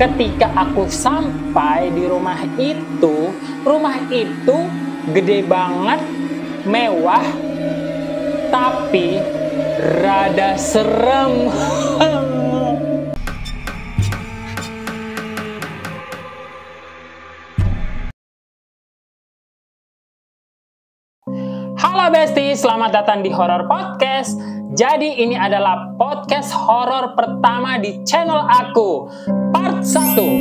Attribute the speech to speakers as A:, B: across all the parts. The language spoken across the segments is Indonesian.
A: ketika aku sampai di rumah itu gede banget, mewah, tapi rada serem. Halo Besti, selamat datang di Horror Podcast. Jadi ini adalah podcast horor pertama di channel aku, part 1.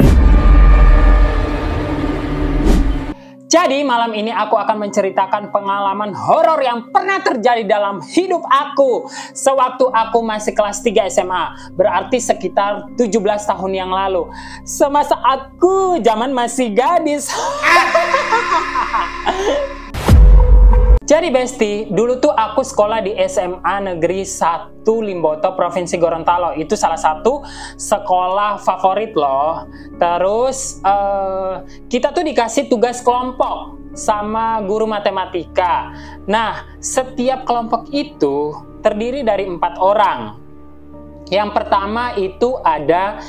A: Jadi malam ini aku akan menceritakan pengalaman horor yang pernah terjadi dalam hidup aku sewaktu aku masih kelas 3 SMA, berarti sekitar 17 tahun yang lalu. Semasa aku zaman masih gadis. Jadi Besti, dulu tuh aku sekolah di SMA Negeri 1 Limboto, Provinsi Gorontalo. Itu salah satu sekolah favorit loh. Terus kita tuh dikasih tugas kelompok sama guru matematika. Nah, setiap kelompok itu terdiri dari 4 orang. Yang pertama itu ada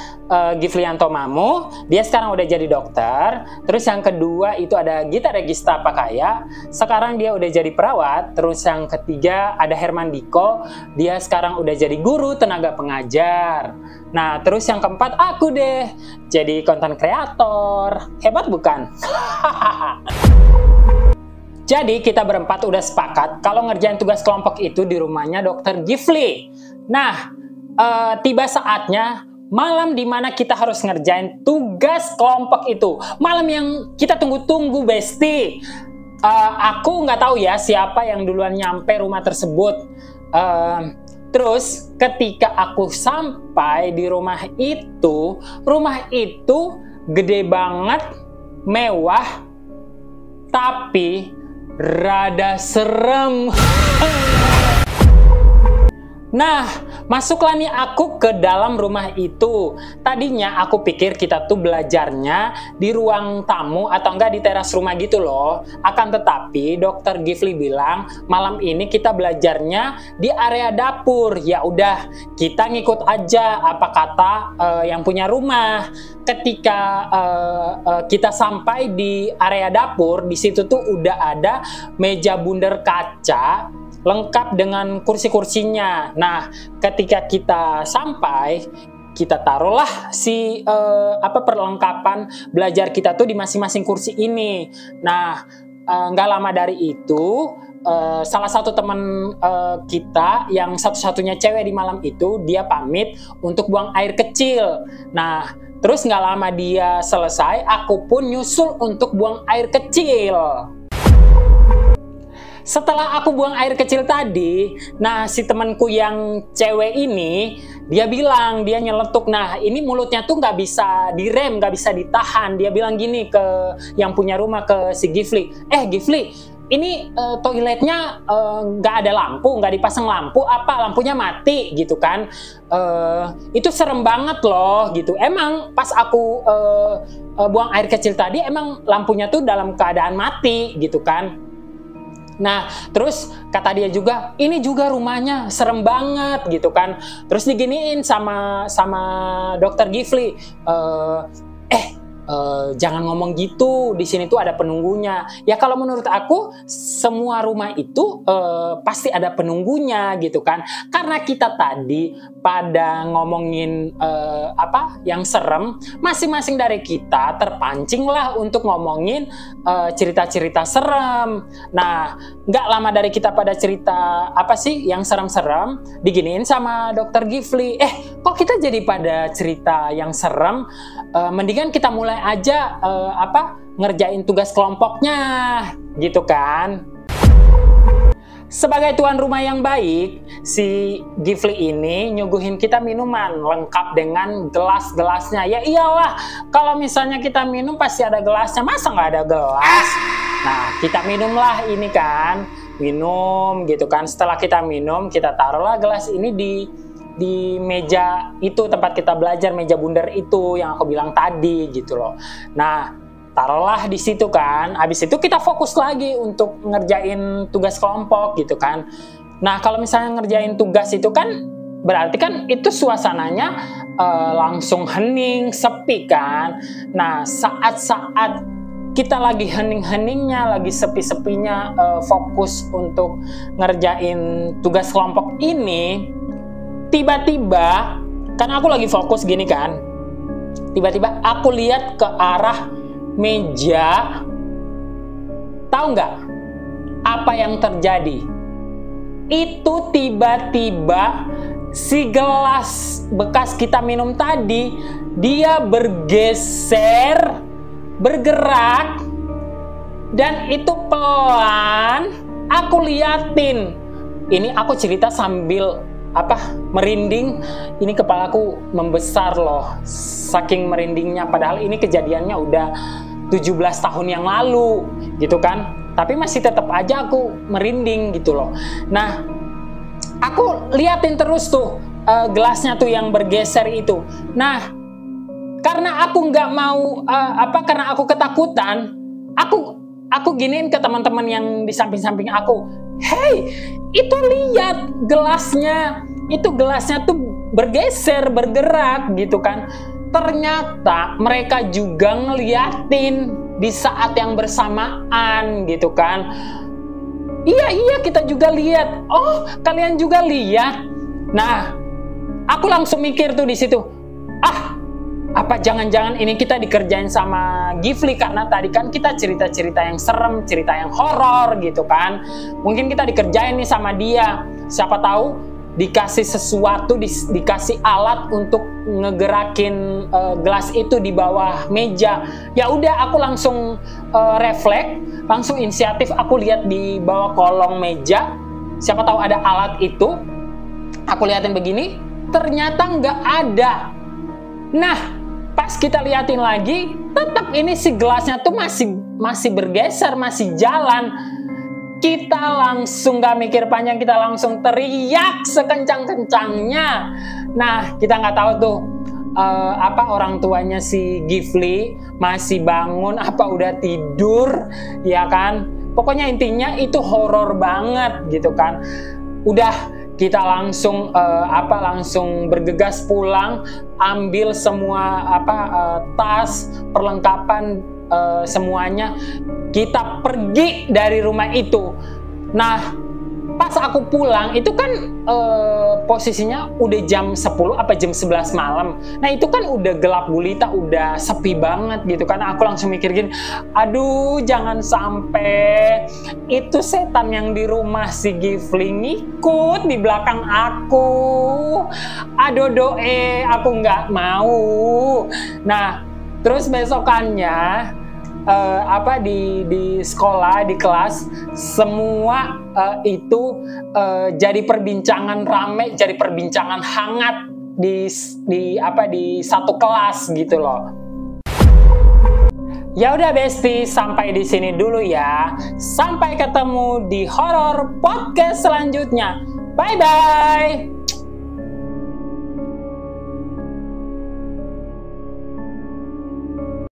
A: Giflianto Mamu, dia sekarang udah jadi dokter. Terus yang kedua itu ada Gita Regista Pakaya, sekarang dia udah jadi perawat. Terus yang ketiga ada Herman Diko, dia sekarang udah jadi guru tenaga pengajar. Nah terus yang keempat aku deh, jadi konten kreator. Hebat bukan? Jadi kita berempat udah sepakat kalau ngerjain tugas kelompok itu di rumahnya Dokter Gifli. Nah tiba saatnya malam dimana kita harus ngerjain tugas kelompok itu. Malam yang kita tunggu-tunggu Besti. Aku nggak tahu ya siapa yang duluan nyampe rumah tersebut. Terus ketika aku sampai di rumah itu gede banget, mewah, tapi rada serem. Nah, masuklah nih aku ke dalam rumah itu. Tadinya aku pikir kita tuh belajarnya di ruang tamu atau enggak di teras rumah gitu loh. Akan tetapi Dokter Gifli bilang malam ini kita belajarnya di area dapur. Ya udah, kita ngikut aja apa kata yang punya rumah. Ketika kita sampai di area dapur, di situ tuh udah ada meja bundar kaca lengkap dengan kursi-kursinya. Nah, ketika kita sampai, kita taruhlah si perlengkapan belajar kita tuh di masing-masing kursi ini. Nah, nggak lama dari itu, salah satu teman kita yang satu-satunya cewek di malam itu, dia pamit untuk buang air kecil. Nah, terus nggak lama dia selesai, aku pun nyusul untuk buang air kecil. Setelah aku buang air kecil tadi, nah si temanku yang cewek ini, dia bilang, dia nyeletuk, nah ini mulutnya tuh nggak bisa direm, nggak bisa ditahan. Dia bilang gini ke yang punya rumah, ke si Gifli, Gifli, ini toiletnya nggak ada lampu, nggak dipasang lampu, apa lampunya mati gitu kan. Itu serem banget loh gitu. Emang pas aku buang air kecil tadi, emang lampunya tuh dalam keadaan mati gitu kan. Nah, terus kata dia juga, ini juga rumahnya serem banget gitu kan. Terus diginiin sama Dokter Gifli, jangan ngomong gitu, di sini tuh ada penunggunya. Ya kalau menurut aku semua rumah itu pasti ada penunggunya gitu kan. Karena kita tadi pada ngomongin yang serem, masing-masing dari kita terpancing lah untuk ngomongin cerita-cerita serem. Nah, nggak lama dari kita pada cerita apa sih yang serem-serem, diginiin sama Dokter Gifli, kok kita jadi pada cerita yang serem? Mendingan kita mulai aja ngerjain tugas kelompoknya gitu kan. Sebagai tuan rumah yang baik, si Gifli ini nyuguhin kita minuman lengkap dengan gelas-gelasnya. Ya iyalah, kalau misalnya kita minum pasti ada gelasnya, masa nggak ada gelas? Nah, kita minumlah ini kan, minum gitu kan. Setelah kita minum, kita taruhlah gelas ini di meja itu tempat kita belajar, meja bundar itu yang aku bilang tadi gitu loh. Nah, taruhlah di situ kan. Habis itu kita fokus lagi untuk ngerjain tugas kelompok gitu kan. Nah, kalau misalnya ngerjain tugas itu kan berarti kan itu suasananya langsung hening, sepi kan. Nah, saat-saat kita lagi hening-heningnya, lagi sepi-sepinya, fokus untuk ngerjain tugas kelompok ini, tiba-tiba, kan aku lagi fokus gini kan, tiba-tiba aku lihat ke arah meja. Tahu nggak apa yang terjadi? Itu tiba-tiba si gelas bekas kita minum tadi, dia bergeser, bergerak, dan itu pelan. Aku liatin. Ini aku cerita sambil merinding. Ini kepalaku membesar loh, saking merindingnya. Padahal ini kejadiannya udah 17 tahun yang lalu gitu kan, tapi masih tetap aja aku merinding gitu loh. Nah, aku liatin terus tuh gelasnya tuh yang bergeser itu. Nah, karena aku nggak mau karena aku ketakutan, aku giniin ke teman-teman yang di samping-samping aku, "Hey, itu lihat gelasnya tuh bergeser, bergerak gitu kan." Ternyata mereka juga ngeliatin di saat yang bersamaan gitu kan. Iya, kita juga lihat. Oh, kalian juga lihat. Nah, aku langsung mikir tuh di situ. Apa jangan-jangan ini kita dikerjain sama Gifli, karena tadi kan kita cerita-cerita yang serem, cerita yang horor gitu kan. Mungkin kita dikerjain nih sama dia. Siapa tahu dikasih sesuatu, dikasih alat untuk ngegerakin gelas itu di bawah meja. Ya udah, aku langsung refleks, langsung inisiatif. Aku lihat di bawah kolong meja, siapa tahu ada alat itu. Aku liatin begini, ternyata nggak ada. Nah, pas kita liatin lagi, tetap ini si gelasnya tuh masih bergeser, masih jalan. Kita langsung gak mikir panjang, kita langsung teriak sekencang-kencangnya. Nah, kita nggak tahu tuh orang tuanya si Gifli masih bangun apa udah tidur, ya kan. Pokoknya intinya itu horor banget gitu kan. Udah, kita langsung langsung bergegas pulang, ambil semua tas, perlengkapan, semuanya. Kita pergi dari rumah itu. Nah, pas aku pulang itu kan posisinya udah jam 10 apa jam 11 malam. Nah, itu kan udah gelap gulita, udah sepi banget gitu kan. Aku langsung mikir gini, aduh jangan sampai itu setan yang di rumah si Gifli ngikut di belakang aku. Aduh aku nggak mau. Nah, terus besokannya di sekolah, di kelas, semua itu jadi perbincangan rame, jadi perbincangan hangat di satu kelas gitu loh. Ya udah Besti, sampai di sini dulu ya. Sampai ketemu di Horror Podcast selanjutnya. Bye bye.